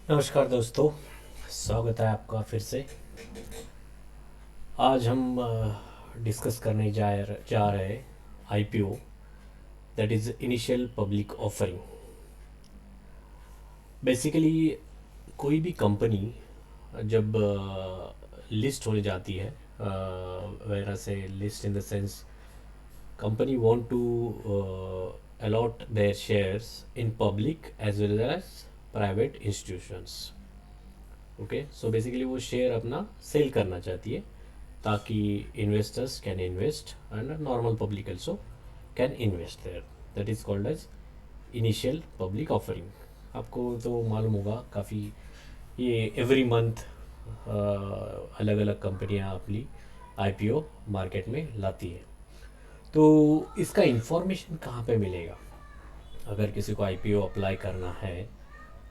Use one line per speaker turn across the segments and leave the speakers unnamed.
नमस्कार दोस्तों, स्वागत है आपका फिर से। आज हम डिस्कस करने जा रहे हैं IPO, that is initial public offering. Basically कोई भी कंपनी जब लिस्ट होने जाती है, वगैरह से list in the sense company want to allot their shares in public as well as private institutions. Okay, so basically वो शेयर अपना सेल करना चाहती है ताकि investors can invest and normal public also can invest there. That is called as initial public offering. आपको तो मालूम होगा, काफ़ी ये एवरी मंथ अलग अलग कंपनियां अपनी आईपीओ मार्केट में लाती है। तो इसका इंफॉर्मेशन कहाँ पे मिलेगा? अगर किसी को आईपीओ अप्लाई करना है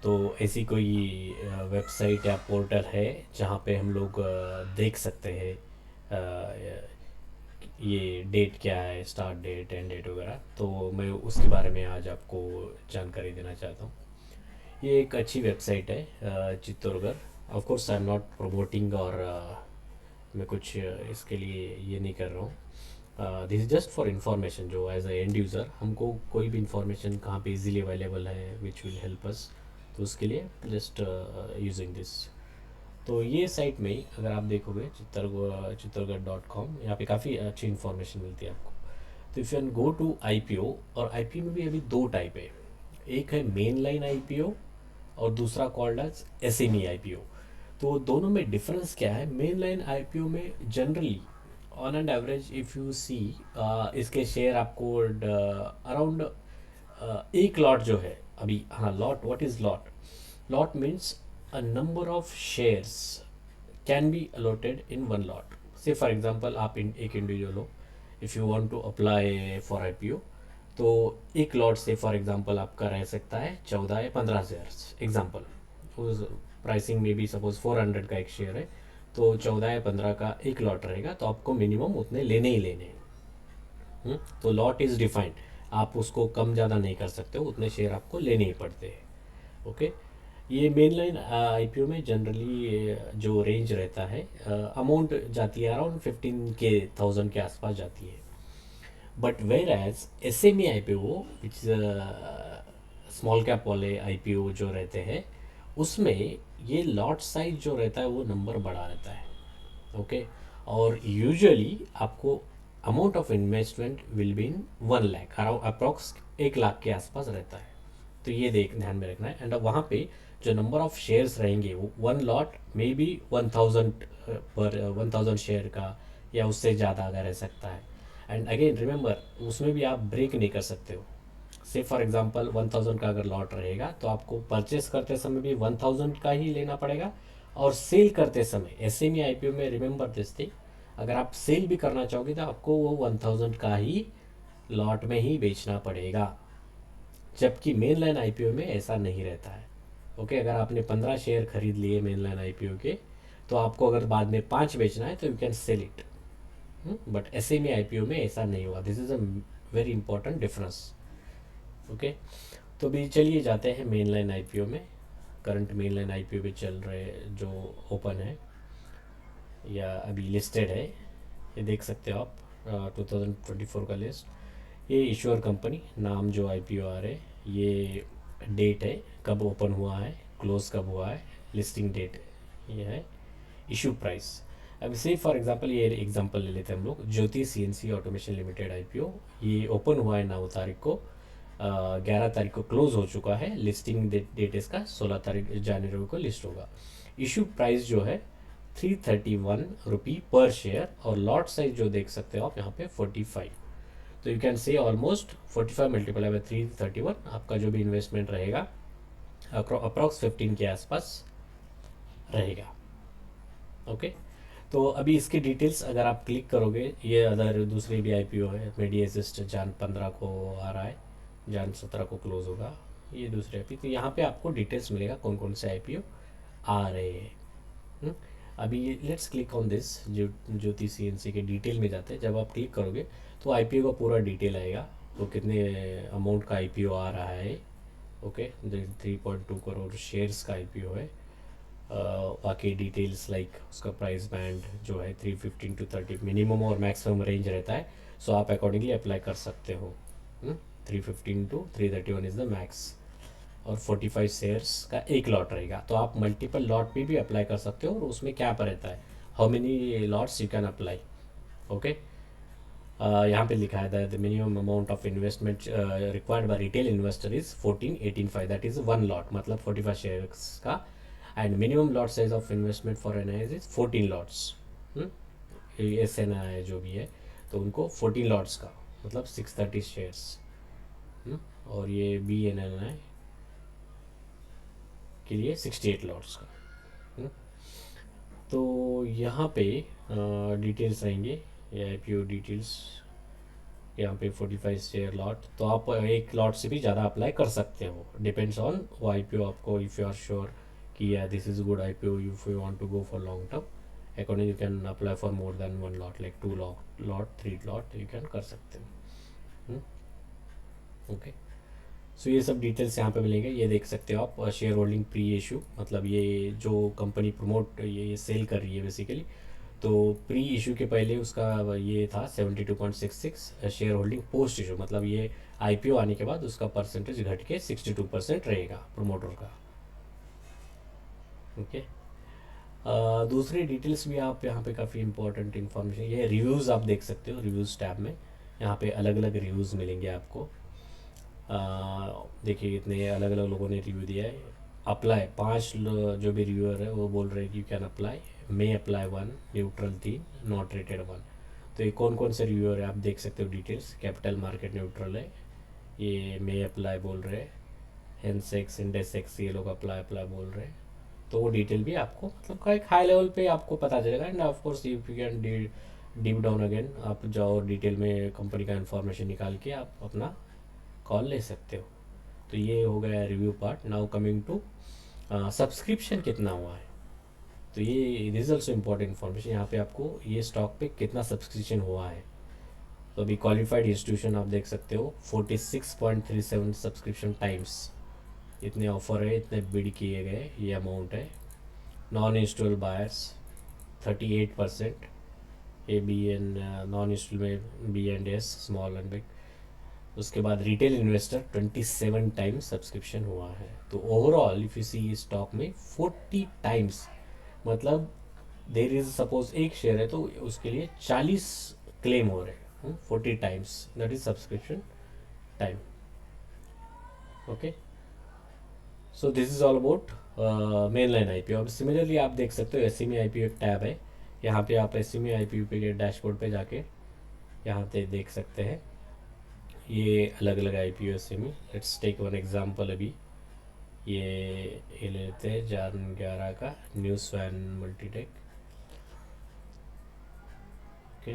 तो ऐसी कोई वेबसाइट या पोर्टल है जहाँ पे हम लोग देख सकते हैं ये डेट क्या है, स्टार्ट डेट एंड डेट वगैरह। तो मैं उसके बारे में आज आपको जानकारी देना चाहता हूँ। ये एक अच्छी वेबसाइट है, Chittorgarh. Of course I am not promoting, और मैं कुछ इसके लिए ये नहीं कर रहा हूँ। This is just for information, जो एज ए एंड यूज़र हमको कोई भी इन्फॉर्मेशन कहाँ पे इजीली अवेलेबल है विच विल हेल्प अस, तो उसके लिए जस्ट यूजिंग दिस। तो ये साइट में अगर आप देखोगे चित्तौड़गढ़.com, यहाँ पे काफ़ी अच्छी इन्फॉर्मेशन मिलती है आपको। तो if you can go to IPO, और आईपीओ में भी अभी दो टाइप है। एक है मेन लाइन आईपीओ और दूसरा कॉल्ड एज एसएमई आईपीओ। तो दोनों में डिफरेंस क्या है? मेन लाइन आईपीओ में generally on and average if you see, इसके शेयर आपको अराउंड एक लॉट जो है अभी, हाँ lot, what is lot? Lot means a number of shares can be allotted in one lot. Say for example, आप एक इंडिविजुअल हो, if you want to apply for IPO, तो एक लॉट से फॉर एग्जांपल आपका रह सकता है 14 या 15 शेयर्स एग्जांपल। उस प्राइसिंग में भी सपोज 400 का एक शेयर है, तो 14 या 15 का एक लॉट रहेगा, तो आपको मिनिमम उतने लेने ही लेने हैं। तो लॉट इज़ डिफाइंड, आप उसको कम ज़्यादा नहीं कर सकते हो, उतने शेयर आपको लेने ही पड़ते हैं। ओके। ये मेन लाइन आईपीओ में जनरली जो रेंज रहता है, अमाउंट जाती है अराउंड 15,000 के आसपास जाती है। But whereas S M E I P O which small cap वाले आईपीओ जो रहते हैं, उसमें ये लॉट साइज जो रहता है वो नंबर बड़ा रहता है। ओके। और यूजुअली आपको amount of investment will be in 1 lakh, around approx 1 lakh के आसपास रहता है। तो ये देख ध्यान में रखना है। एंड अब वहाँ पे जो नंबर ऑफ शेयर्स रहेंगे वो वन लॉट मे बी 1000 पर 1000 शेयर का या उससे ज़्यादा अगर रह सकता है। एंड अगेन रिमेंबर, उसमें भी आप ब्रेक नहीं कर सकते हो। से फॉर एग्जांपल 1000 का अगर लॉट रहेगा तो आपको परचेस करते समय भी 1000 का ही लेना पड़ेगा, और सेल करते समय S M E I P O में रिमेंबर दिस थिंग, अगर आप सेल भी करना चाहोगे तो आपको वो 1000 का ही लॉट में ही बेचना पड़ेगा। जबकि मेन लाइन आईपीओ में ऐसा नहीं रहता है। ओके, अगर आपने 15 शेयर खरीद लिए मेन लाइन आईपीओ के, तो आपको अगर बाद में 5 बेचना है तो you can sell it. But S M E IPO में ऐसा नहीं हुआ। This is a very important difference. Okay. तो भी चलिए जाते हैं मेन लाइन आईपीओ में। करंट मेन लाइन आईपीओ में चल रहे जो ओपन है या अभी लिस्टेड है, ये देख सकते हो आप, 2024 का लिस्ट। ये इश्योर कंपनी नाम जो आईपीओ आ रहे, ये डेट है कब ओपन हुआ है, क्लोज कब हुआ है, लिस्टिंग डेट ये है, इशू प्राइस। अब से फॉर एग्जांपल ये एग्जांपल ले लेते हैं हम लोग, ज्योति सीएनसी ऑटोमेशन लिमिटेड आईपीओ। ये ओपन हुआ है 9 तारीख को, 11 तारीख को क्लोज हो चुका है। लिस्टिंग डेट इसका 16 तारीख जनवरी को लिस्ट होगा। इशू प्राइस जो है 331 रुपी पर शेयर, और लॉट साइज जो देख सकते हो आप यहाँ पे 45। तो you can say almost 45 multiply by 331, आपका जो भी इन्वेस्टमेंट रहेगा अप्रॉक्स 15 के आसपास रहेगा। ओके। तो अभी इसकी डिटेल्स अगर आप क्लिक करोगे, ये अदर दूसरे भी आईपीओ है, मेडी एसिस्ट जान 15 को आ रहा है, जान 17 को क्लोज होगा, ये दूसरे आईपी। तो यहाँ पे आपको डिटेल्स मिलेगा कौन कौन से आईपीओ आ रहे हैं। हम्म? अभी लेट्स क्लिक ऑन दिस, जो ज्योति सीएनसी के डिटेल में जाते हैं। जब आप क्लिक करोगे तो आईपीओ का पूरा डिटेल आएगा, तो कितने अमाउंट का आईपीओ आ रहा है, ओके, 3.2 करोड़ शेयर्स का IPO है। बाकी डिटेल्स लाइक उसका प्राइस बैंड जो है 315 to 30 मिनिमम और मैक्सिमम रेंज रहता है, सो आप अकॉर्डिंगली अप्लाई कर सकते हो। 315 to 331 इज़ द मैक्स, और 45 शेयर्स का एक लॉट रहेगा। तो आप मल्टीपल लॉट पे भी अप्लाई कर सकते हो, और उसमें क्या पर रहता है, how many lots you can apply. Okay, यहाँ पे लिखा है the minimum amount of investment required by retail investor is 14,18,5, that is 1 lot, मतलब 45 शेयर्स का। And minimum lot size of investment for NIs is 14 lots. SNI जो भी है तो उनको 14 लॉट्स का मतलब 630 शेयर्स। और ये BNNI के लिए 68 लॉट्स का। हम्म, तो यहाँ पे डिटेल्स रहेंगे, ये IPO डिटेल्स। यहाँ पे 45 शेयर लॉट, तो आप एक लॉट से भी ज़्यादा अप्लाई कर सकते हो, डिपेंड्स ऑन वो IPO आपको, इफ़ यू आर श्योर कि या this is good IPO, if you want to go for long term according you can apply for more than 1 lot, like 2 lot 3 lot you can कर सकते हो। Okay, सो ये सब details यहाँ पे मिलेंगे, ये देख सकते हो आप। शेयर होल्डिंग प्री इशू, मतलब ये जो कंपनी प्रमोट ये सेल कर रही है बेसिकली, तो प्री इशू के पहले उसका ये था 72.66 शेयर होल्डिंग। पोस्ट इशू मतलब ये IPO आने के बाद उसका परसेंटेज घट के 62% रहेगा प्रमोटर का। ओके, दूसरी डिटेल्स भी आप यहाँ पे काफ़ी इंपॉर्टेंट इन्फॉर्मेशन, ये रिव्यूज़ आप देख सकते हो। रिव्यूज़ टैब में यहाँ पे अलग अलग रिव्यूज़ मिलेंगे आपको। देखिए इतने अलग अलग लोगों ने रिव्यू दिया है। अप्लाई 5 जो भी रिव्यूअर है वो बोल रहे हैं कि you can apply, may apply 1, neutral 3, not rated 1। तो ये कौन कौन से रिव्यूअर है आप देख सकते हो डिटेल्स। कैपिटल मार्केट न्यूट्रल है, ये मे अप्लाई बोल रहे हैं। हेंसेक्स इंडेसेक्स ये लोग अप्लाई अप्लाई बोल रहे हैं। तो वो डिटेल भी आपको मतलब का एक हाई लेवल पे आपको पता चलेगा। End of course if you can deep down again, आप जाओ डिटेल में कंपनी का इन्फॉर्मेशन निकाल के आप अपना कॉल ले सकते हो। तो ये हो गया review part. Now coming to subscription कितना हुआ है, तो ये दिस ऑल्सो इम्पॉर्टेंट इन्फॉर्मेशन। यहाँ पे आपको ये स्टॉक पे कितना सब्सक्रिप्शन हुआ है। तो अभी क्वालिफाइड इंस्टीट्यूशन आप देख सकते हो 46.37 सब्सक्रिप्शन टाइम्स, इतने ऑफर है, इतने बिड किए गए, ये अमाउंट है। Non install buyers 38%, ABN non install में B&S स्मॉल एंड बिग। उसके बाद रिटेल इन्वेस्टर 27 टाइम्स सब्सक्रिप्शन हुआ है। तो overall if you see stock में 40 टाइम्स, मतलब देर इज सपोज एक शेयर है तो उसके लिए 40 क्लेम हो रहे हैं। 40 times that is subscription time. Okay, so this is all about main line IPO। अब सिमिलरली आप देख सकते हो SME IPO एक टैब है, यहाँ पे आप SME IPO पे डैशबोर्ड पे जाके यहाँ पे देख सकते हैं ये अलग अलग IPO SME। Let's take one example. अभी ये ले लेते हैं जान 11 का न्यूज़ वैन मल्टीटेक। ओके,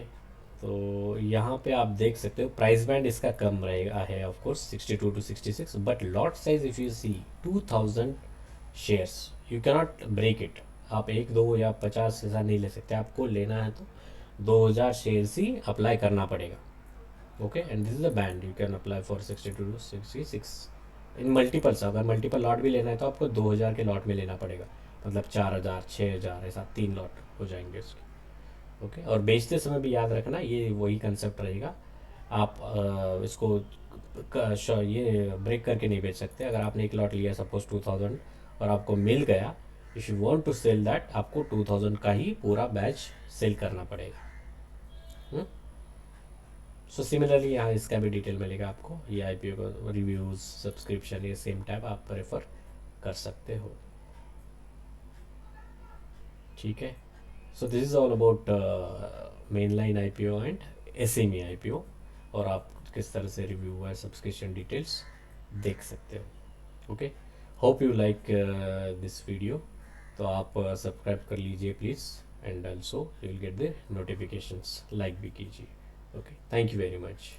तो यहाँ पे आप देख सकते हो प्राइस बैंड इसका कम रहेगा है of course 62 to 66, but lot size if you see 2000 shares, you cannot break it. आप 1 2 या 50 ऐसा नहीं ले सकते, आपको लेना है तो 2000 शेयर्स ही अप्लाई करना पड़ेगा। Okay, and this is the band you can apply for 62 to 66 in multiples. अगर मल्टीपल लॉट भी लेना है तो आपको 2000 के लॉट में लेना पड़ेगा, मतलब 4000 6000 ऐसा 3 लॉट हो जाएंगे उसके। ओके, और बेचते समय भी याद रखना ये वही कंसेप्ट रहेगा। आप इसको ये ब्रेक करके नहीं बेच सकते। अगर आपने एक लॉट लिया सपोज 2000 और आपको मिल गया, if you want to sell that, आपको 2000 का ही पूरा बैच सेल करना पड़ेगा। सो सिमिलरली यहाँ इसका भी डिटेल मिलेगा आपको। ये IPO का रिव्यूज़ सब्सक्रिप्शन ये सेम टाइप आप प्रेफर कर सकते हो। ठीक है, so this is all about main line IPO and SME IPO, और आप किस तरह से रिव्यू है सब्सक्रिप्शन डिटेल्स देख सकते हो। Okay, hope you like this video. तो आप सब्सक्राइब कर लीजिए please, and also you will get the notifications, like भी कीजिए। Okay, thank you very much.